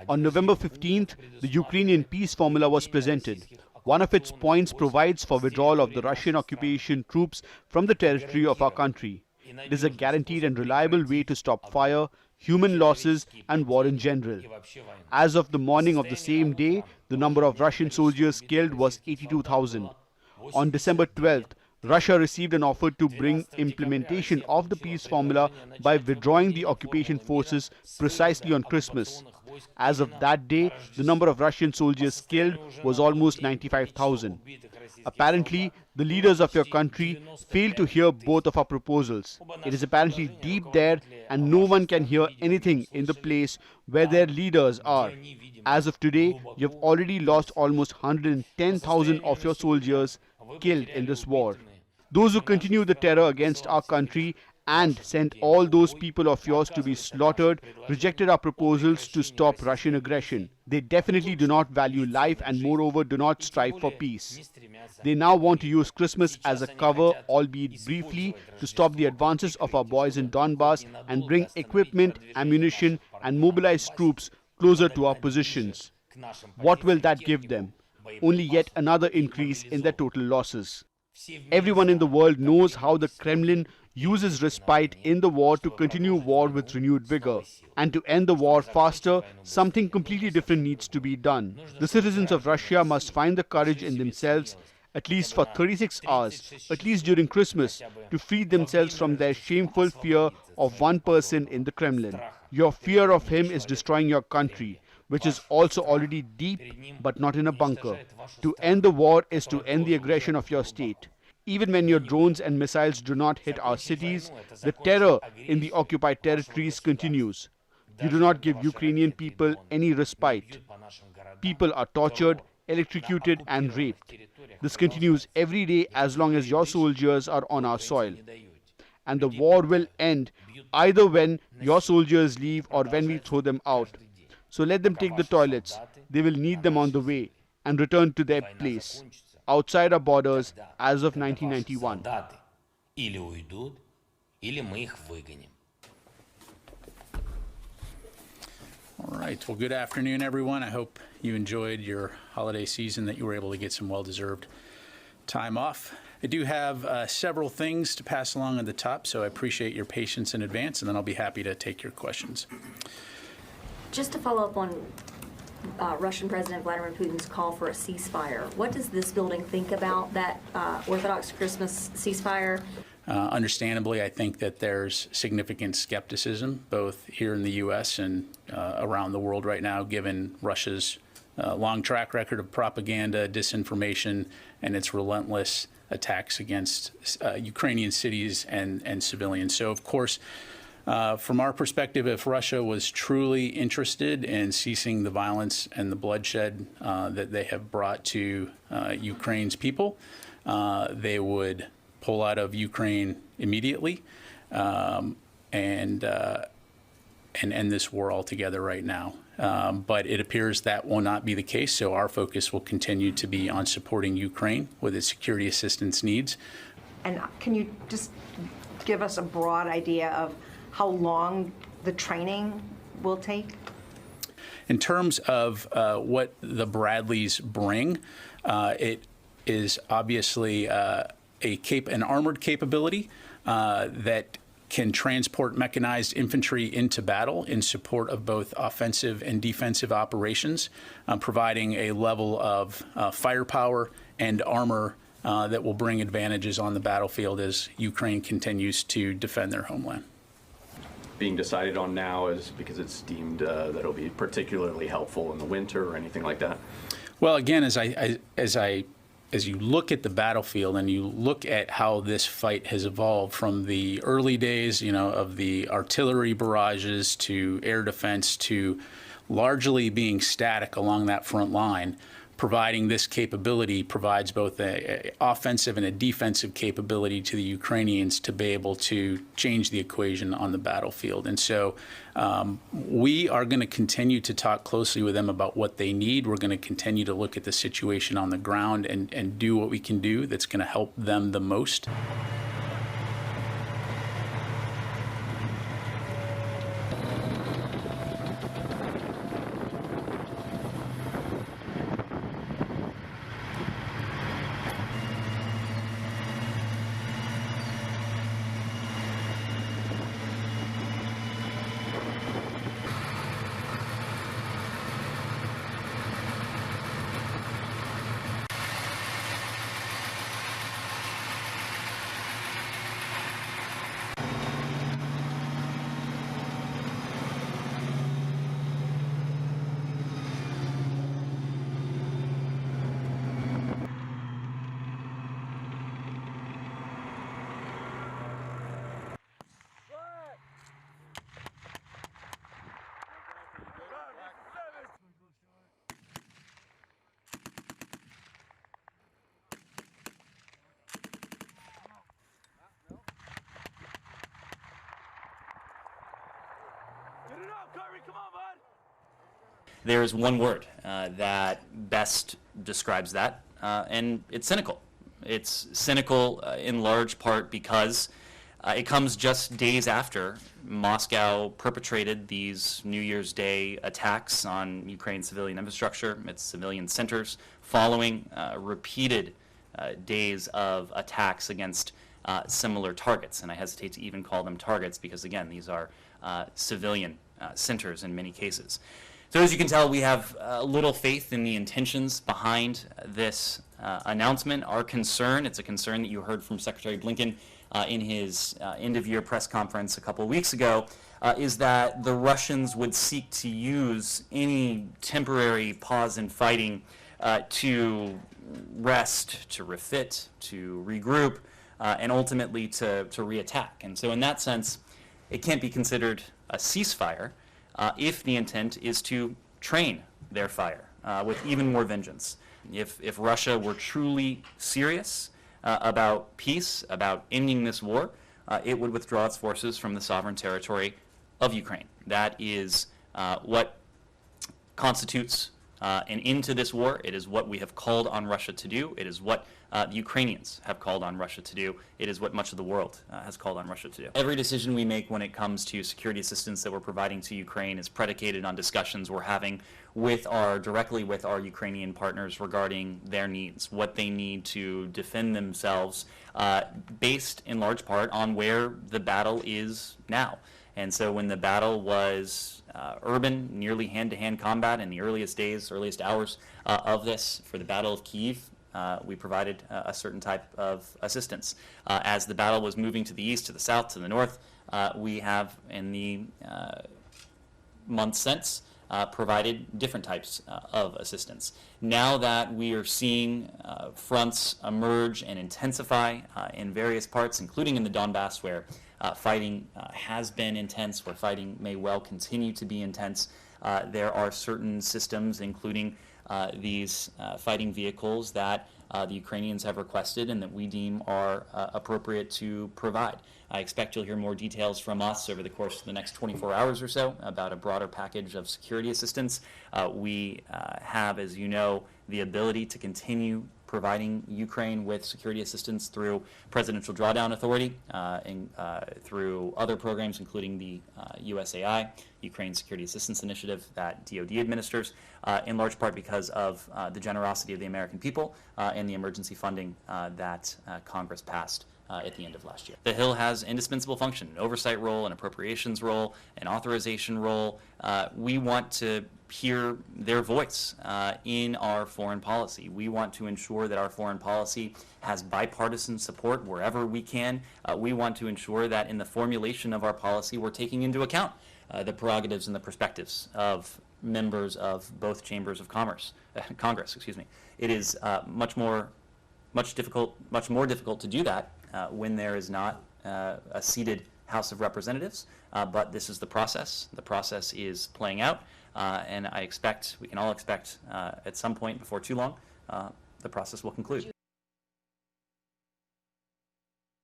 On November 15th, the Ukrainian peace formula was presented. One of its points provides for withdrawal of the Russian occupation troops from the territory of our country. It is a guaranteed and reliable way to stop fire, human losses, and war in general. As of the morning of the same day, the number of Russian soldiers killed was 82,000. On December 12th, Russia received an offer to bring implementation of the peace formula by withdrawing the occupation forces precisely on Christmas. As of that day, the number of Russian soldiers killed was almost 95,000. Apparently, the leaders of your country failed to hear both of our proposals. It is apparently deep there, and no one can hear anything in the place where their leaders are. As of today, you have already lost almost 110,000 of your soldiers killed in this war. Those who continue the terror against our country and sent all those people of yours to be slaughtered rejected our proposals to stop Russian aggression. They definitely do not value life and moreover do not strive for peace. They now want to use Christmas as a cover, albeit briefly, to stop the advances of our boys in Donbass and bring equipment, ammunition and mobilized troops closer to our positions. What will that give them? Only yet another increase in their total losses. Everyone in the world knows how the Kremlin uses respite in the war to continue war with renewed vigor. And to end the war faster, something completely different needs to be done. The citizens of Russia must find the courage in themselves, at least for 36 hours, at least during Christmas, to free themselves from their shameful fear of one person in the Kremlin. Your fear of him is destroying your country, which is also already deep but not in a bunker. To end the war is to end the aggression of your state. Even when your drones and missiles do not hit our cities, the terror in the occupied territories continues. You do not give Ukrainian people any respite. People are tortured, electrocuted and raped. This continues every day as long as your soldiers are on our soil. And the war will end either when your soldiers leave or when we throw them out. So let them take the toilets. They will need them on the way and return to their place outside our borders as of 1991. All right. Well, good afternoon, everyone. I hope you enjoyed your holiday season, that you were able to get some well-deserved time off. I do have several things to pass along at the top, so I appreciate your patience in advance, and then I'll be happy to take your questions. Just to follow up on Russian President Vladimir Putin's call for a ceasefire, what does this building think about that Orthodox Christmas ceasefire? Understandably, I think that there's significant skepticism, both here in the U.S. and around the world right now, given Russia's long track record of propaganda, disinformation, and its relentless attacks against Ukrainian cities and civilians. So, of course, from our perspective, if Russia was truly interested in ceasing the violence and the bloodshed that they have brought to Ukraine's people, they would pull out of Ukraine immediately and end this war altogether right now. But it appears that will not be the case, so our focus will continue to be on supporting Ukraine with its security assistance needs. And can you just give us a broad idea of how long the training will take? In terms of what the Bradleys bring, it is obviously an armored capability that can transport mechanized infantry into battle in support of both offensive and defensive operations, providing a level of firepower and armor that will bring advantages on the battlefield as Ukraine continues to defend their homeland. Being decided on now is because it's deemed that it'll be particularly helpful in the winter or anything like that? Well, again, as you look at the battlefield and you look at how this fight has evolved from the early days, of the artillery barrages to air defense to largely being static along that front line, providing this capability provides both an offensive and a defensive capability to the Ukrainians to be able to change the equation on the battlefield. And so we are going to continue to talk closely with them about what they need. We're going to continue to look at the situation on the ground and do what we can do that's going to help them the most. There's one word that best describes that, and it's cynical. It's cynical in large part because it comes just days after Moscow perpetrated these New Year's Day attacks on Ukraine's civilian infrastructure, its civilian centers, following repeated days of attacks against similar targets. And I hesitate to even call them targets because, again, these are civilian centers in many cases. So as you can tell, we have little faith in the intentions behind this announcement. Our concern, it's a concern that you heard from Secretary Blinken in his end-of-year press conference a couple of weeks ago, is that the Russians would seek to use any temporary pause in fighting to rest, to refit, to regroup, and ultimately to reattack. And so in that sense, it can't be considered a ceasefire if the intent is to train their fire with even more vengeance. If Russia were truly serious about peace, about ending this war, it would withdraw its forces from the sovereign territory of Ukraine. That is what constitutes an end to this war. It is what we have called on Russia to do. It is what the Ukrainians have called on Russia to do. It is what much of the world has called on Russia to do. Every decision we make when it comes to security assistance that we're providing to Ukraine is predicated on discussions we're having directly with our Ukrainian partners regarding their needs, what they need to defend themselves, based in large part on where the battle is now. And so when the battle was urban, nearly hand-to-hand combat in the earliest days, earliest hours of this, for the Battle of Kyiv, we provided a certain type of assistance. As the battle was moving to the east, to the south, to the north, we have, in the months since, provided different types of assistance. Now that we are seeing fronts emerge and intensify in various parts, including in the Donbass, where fighting has been intense, where fighting may well continue to be intense, there are certain systems, including these fighting vehicles, that the Ukrainians have requested and that we deem are appropriate to provide. I expect you'll hear more details from us over the course of the next 24 hours or so about a broader package of security assistance. We have, as you know, the ability to continue providing Ukraine with security assistance through Presidential Drawdown Authority, through other programs, including the USAI, Ukraine Security Assistance Initiative, that DoD administers, in large part because of the generosity of the American people and the emergency funding that Congress passed at the end of last year. The Hill has indispensable function, an oversight role, an appropriations role, an authorization role. We want to hear their voice in our foreign policy. We want to ensure that our foreign policy has bipartisan support wherever we can. We want to ensure that in the formulation of our policy, we're taking into account the prerogatives and the perspectives of members of both chambers of Congress. It is much more difficult to do that when there is not a seated House of Representatives, but this is the process. The process is playing out, and we can all expect at some point before too long, the process will conclude.